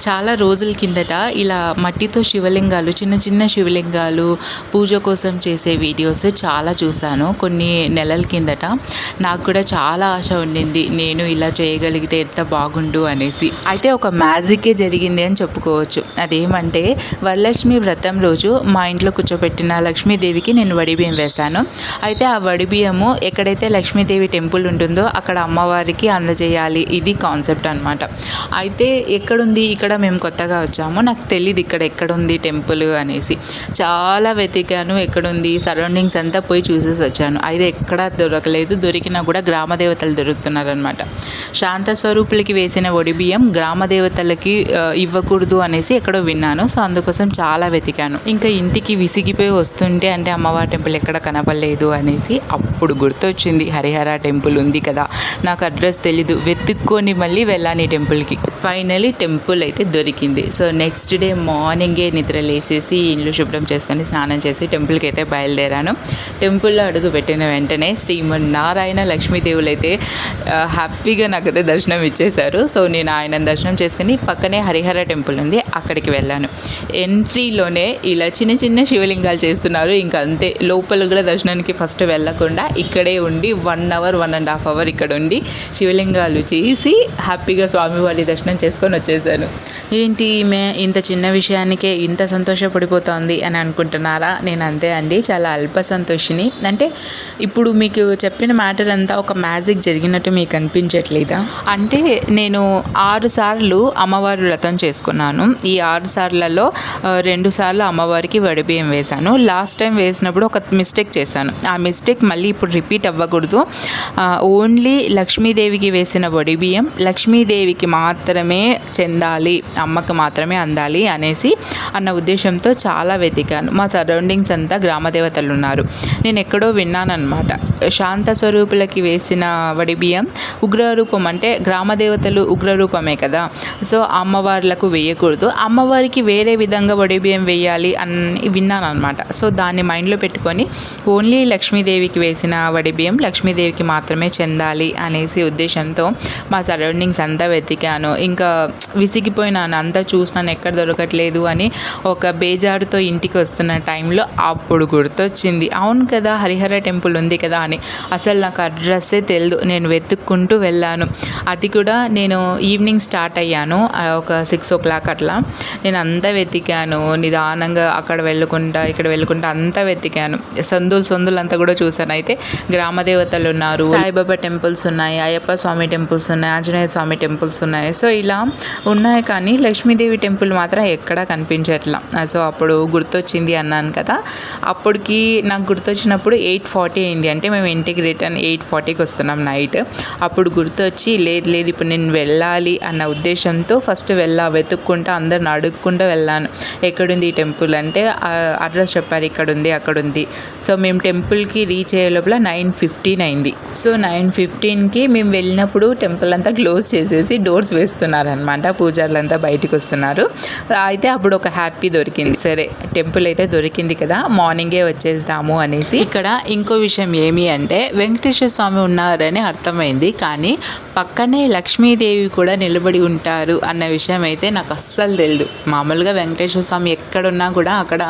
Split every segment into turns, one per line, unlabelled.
చాలా రోజుల కిందట ఇలా మట్టితో శివలింగాలు, చిన్న చిన్న శివలింగాలు పూజ కోసం చేసే వీడియోస్ చాలా చూశాను కొన్ని నెలల కిందట. నాకు కూడా చాలా ఆశ ఉండింది, నేను ఇలా చేయగలిగితే ఎంత బాగుండు అనేసి. అయితే ఒక మ్యాజికే జరిగింది అని చెప్పుకోవచ్చు. అదేమంటే వరలక్ష్మి వ్రతం రోజు మా ఇంట్లో కూర్చోబెట్టిన లక్ష్మీదేవికి నేను వడిబియ్యం వేశాను. అయితే ఆ వడిబియ్యము ఎక్కడైతే లక్ష్మీదేవి టెంపుల్ ఉంటుందో అక్కడ అమ్మవారికి అందజేయాలి, ఇది కాన్సెప్ట్ అనమాట. అయితే ఎక్కడుంది, ఇక్కడ మేము కొత్తగా వచ్చాము, నాకు తెలియదు ఇక్కడ ఎక్కడుంది టెంపుల్ అనేసి. చాలా వెతికాను, ఎక్కడుంది సరౌండింగ్స్ అంతా పోయి చూసేసి వచ్చాను. అయితే ఎక్కడా దొరకలేదు. దొరికినా కూడా గ్రామ దేవతలు దొరుకుతున్నారనమాట. శాంత స్వరూపులకి వేసిన ఒడిబియ్యం గ్రామ దేవతలకి ఇవ్వకూడదు అనేసి ఎక్కడో విన్నాను. సో అందుకోసం చాలా వెతికాను. ఇంకా ఇంటికి విసిగిపోయి వస్తుంటే అంటే అమ్మవారి టెంపుల్ ఎక్కడ కనపడలేదు అనేసి అప్పుడు గుర్తొచ్చింది, హరిహర టెంపుల్ ఉంది కదా, నాకు అడ్రస్ తెలీదు, వెతుక్కొని మళ్ళీ వెళ్ళాను ఈ టెంపుల్కి. ఫైనలీ టెంపుల్ అయితే దొరికింది. సో నెక్స్ట్ డే మార్నింగే నిద్ర లేసేసి ఇల్లు శుభ్రం చేసుకొని స్నానం చేసి టెంపుల్కి అయితే బయలుదేరాను. టెంపుల్లో అడుగు పెట్టిన వెంటనే శ్రీమన్నారాయణ లక్ష్మీదేవులు అయితే హ్యాపీగా నాకైతే దర్శనం ఇచ్చేశారు. సో నేను ఆయన దర్శనం చేసుకుని పక్కనే హరిహర టెంపుల్ ఉంది, అక్కడికి వెళ్ళాను. ఎంట్రీలోనే ఇలా చిన్న చిన్న శివలింగాలు చేస్తున్నారు. ఇంకా అంతే, లోపల కూడా దర్శనానికి ఫస్ట్ వెళ్ళకుండా ఇక్కడే ఉండి 1 hour 1.5 hours ఇక్కడ ఉండి శివలింగాలు చేసి హ్యాపీగా స్వామివారి దర్శనం చేసుకొని వచ్చేసాను. ఏంటి ఈమె ఇంత చిన్న విషయానికే ఇంత సంతోషపడిపోతుంది అని అనుకుంటున్నారా? నేను అంతే అండి, చాలా అల్ప సంతోషిని. అంటే ఇప్పుడు మీకు చెప్పిన మ్యాటర్ అంతా ఒక మ్యాజిక్ జరిగినట్టు మీకు అనిపించట్లేదా? అంటే నేను 6 సార్లు అమ్మవారి వ్రతం చేసుకున్నాను. ఈ 6 సార్లలో 2 సార్లు అమ్మవారికి వడిబియ్యం వేశాను. లాస్ట్ టైం వేసినప్పుడు ఒక మిస్టేక్ చేశాను. ఆ మిస్టేక్ మళ్ళీ ఇప్పుడు రిపీట్ అవ్వకూడదు. ఓన్లీ లక్ష్మీదేవికి వేసిన వడిబియ్యం లక్ష్మీదేవికి మాత్రమే చెందాలి, అమ్మకు మాత్రమే అందాలి అనేసి అన్న ఉద్దేశంతో చాలా వెతికాను. మా సరౌండింగ్స్ అంతా గ్రామదేవతలు ఉన్నారు. నేను ఎక్కడో విన్నానమాట, శాంత స్వరూపులకి వేసిన వడిబియ్యం ఉగ్రరూపం, అంటే గ్రామదేవతలు ఉగ్రరూపమే కదా, సో అమ్మవార్లకు వేయకూడదు, అమ్మవారికి వేరే విధంగా వడిబియ్యం వేయాలి అని విన్నాను అనమాట. సో దాన్ని మైండ్లో పెట్టుకొని ఓన్లీ లక్ష్మీదేవికి వేసిన వడిబియ్యం లక్ష్మీదేవికి మాత్రమే చెందాలి అనేసి ఉద్దేశంతో మా సరౌండింగ్స్ అంతా వెతికాను. ఇంకా విసిగిపోయినాను, అంతా చూసినాను, ఎక్కడ దొరకట్లేదు అని ఒక బేజారుతో ఇంటికి వస్తున్న టైంలో అప్పుడు గుర్తొచ్చింది, అవును కదా హరిహర టెంపుల్ ఉంది కదా అని. అసలు నాకు అడ్రస్సే తెలియదు, నేను వెతుక్కుంటూ వెళ్ళాను. అది కూడా నేను ఈవినింగ్ స్టార్ట్ అయ్యాను, ఒక 6 o'clock అట్లా. నేను అంతా వెతికాను నిదానంగా, అక్కడ వెళ్ళకుండా ఇక్కడ వెళ్ళకుండా అంతా వెతికాను. సందులు అంతా కూడా చూశాను. అయితే గ్రామదేవతలు ఉన్నారు, సాయిబాబా టెంపుల్స్ ఉన్నాయి, అయ్యప్ప స్వామి టెంపుల్స్ ఉన్నాయి, ఆంజనేయ స్వామి టెంపుల్స్ ఉన్నాయి. సో ఇలా ఉన్నాయి, కానీ లక్ష్మీదేవి టెంపుల్ మాత్రం ఎక్కడా కనిపించట్లా. సో అప్పుడు గుర్తొచ్చింది అన్నాను కదా, అప్పటికి నాకు గుర్తొచ్చినప్పుడు 8:40 అయింది. అంటే మేము ఇంటికి రిటర్న్ 8:40కి వస్తున్నాం నైట్. అప్పుడు గుర్తొచ్చి లేదు ఇప్పుడు నేను వెళ్ళాలి అన్న ఉద్దేశంతో ఫస్ట్ వెతుక్కుంటా అందరిని అడుక్కుంటూ వెళ్ళాను, ఎక్కడుంది ఈ టెంపుల్ అంటే అడ్రస్ చెప్పారు, ఇక్కడ ఉంది అక్కడ ఉంది. సో మేము టెంపుల్కి రీచ్ అయ్యే లోపల 9:15 అయింది. సో 9:15కి మేము వెళ్ళినప్పుడు టెంపుల్ అంతా క్లోజ్ చేసేసి డోర్స్ వేస్తున్నారనమాట, పూజారులంతా బయటకు వస్తున్నారు. అయితే అప్పుడు ఒక హ్యాపీ దొరికింది, సరే టెంపుల్ అయితే దొరికింది కదా మార్నింగే వచ్చేద్దాము అనేసి. ఇక్కడ ఇంకో విషయం ఏమి అంటే వెంకటేశ్వర స్వామి ఉన్నారని అర్థమైంది, కానీ పక్కనే లక్ష్మీదేవి కూడా నిలబడి ఉంటారు అన్న విషయం అయితే నాకు అస్సలు తెలియదు. మామూలుగా వెంకటేశ్వర స్వామి ఎక్కడున్నా కూడా అక్కడ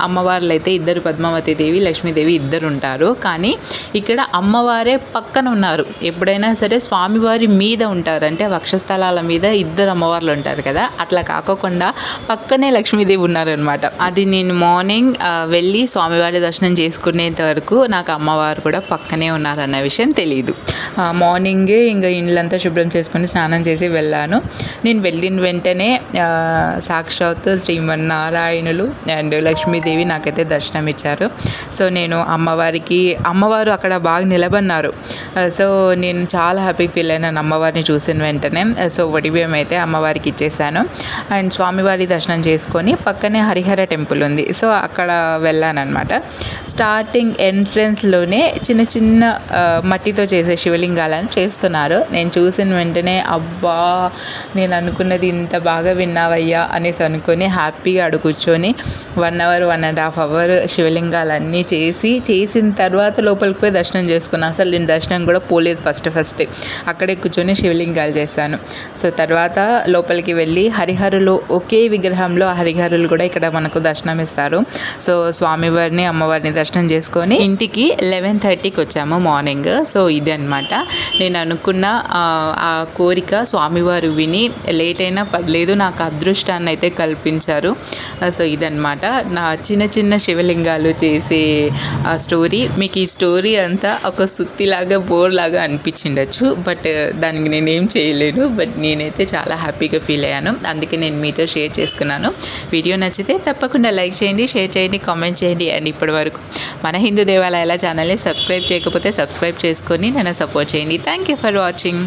అమ్మవార్లు అయితే ఇద్దరు, పద్మావతి దేవి లక్ష్మీదేవి ఇద్దరు ఉంటారు, కానీ ఇక్కడ అమ్మవారే పక్కన ఉన్నారు. ఎప్పుడైనా సరే స్వామివారి మీద ఉంటారు, అంటే వక్షస్థలాల మీద ఇద్దరు అమ్మవార్లు ఉంటారు కదా, అట్లా కాకుండా పక్కనే లక్ష్మీదేవి ఉన్నారనమాట. అది నేను మార్నింగ్ వెళ్ళి స్వామివారి దర్శనం చేసుకునేంత వరకు నాకు అమ్మవారు కూడా పక్కనే ఉన్నారన్న విషయం తెలియదు. మార్నింగే ఇంకా ఇండ్లంతా శుభ్రం చేసుకొని స్నానం చేసి వెళ్ళాను. నేను వెళ్ళిన వెంటనే సాక్షాత్ శ్రీమన్నారాయణులు అండ్ లక్ష్మీదేవి నాకైతే దర్శనం ఇచ్చారు. సో నేను అమ్మవారు అక్కడ బాగా నిలబడినారు. సో నేను చాలా హ్యాపీగా ఫీల్ అయినాను అమ్మవారిని చూసిన వెంటనే. సో వడిబియ్యం అయితే అమ్మవారికి ఇచ్చేసాను అండ్ స్వామివారి దర్శనం చేసుకొని పక్కనే హరిహర టెంపుల్ ఉంది, సో అక్కడ వెళ్ళానమాట. స్టార్టింగ్ ఎంట్రన్స్లోనే చిన్న చిన్న మట్టితో చేసే శివలింగాలను చేస్తున్నారు. నేను చూసిన వెంటనే అబ్బా, నేను అనుకున్నది ఇంత బాగా విన్నావయ్యా అనేసి అనుకొని హ్యాపీగా అడుగు కూర్చొని 1 hour 1.5 hours శివలింగాలన్నీ చేసిన తర్వాత లోపలికి పోయి దర్శనం చేసుకున్నాను. అసలు నేను దర్శనం కూడా పోలేదు, ఫస్ట్ అక్కడే కూర్చొని శివలింగాలు చేశాను. సో తర్వాత లోపలికి వెళ్ళి హరిహరులు ఒకే విగ్రహంలో హరిహరులు కూడా ఇక్కడ మనకు దర్శనం ఇస్తారు. సో స్వామివారిని అమ్మవారిని దర్శనం చేసుకొని ఇంటికి 11:30కి వచ్చాము మార్నింగ్. సో ఇది అనమాట నేను అనుకున్న ఆ కోరిక స్వామివారు విని లేట్ అయినా పర్లేదు నాకు అదృష్టాన్ని అయితే కల్పించారు. సో ఇదన్నమాట నా చిన్న చిన్న శివలింగాలు చేసే స్టోరీ. మీకు ఈ స్టోరీ అంతా ఒక సుత్తిలాగా బోర్ లాగా అనిపించిండొచ్చు, బట్ దానికి నేనేం చేయలేను. బట్ నేనైతే చాలా హ్యాపీగా ఫీల్ అయ్యాను, అందుకే నేను మీతో షేర్ చేసుకున్నాను. వీడియో నచ్చితే తప్పకుండా లైక్ చేయండి, షేర్ చేయండి, కామెంట్ చేయండి. అండ్ ఇప్పటి వరకు మన హిందూ దేవాలయాల ఛానల్ని సబ్స్క్రైబ్ చేయకపోతే సబ్స్క్రైబ్ చేసుకొని నన్ను సపోర్ట్ చేయండి. Thank you for watching.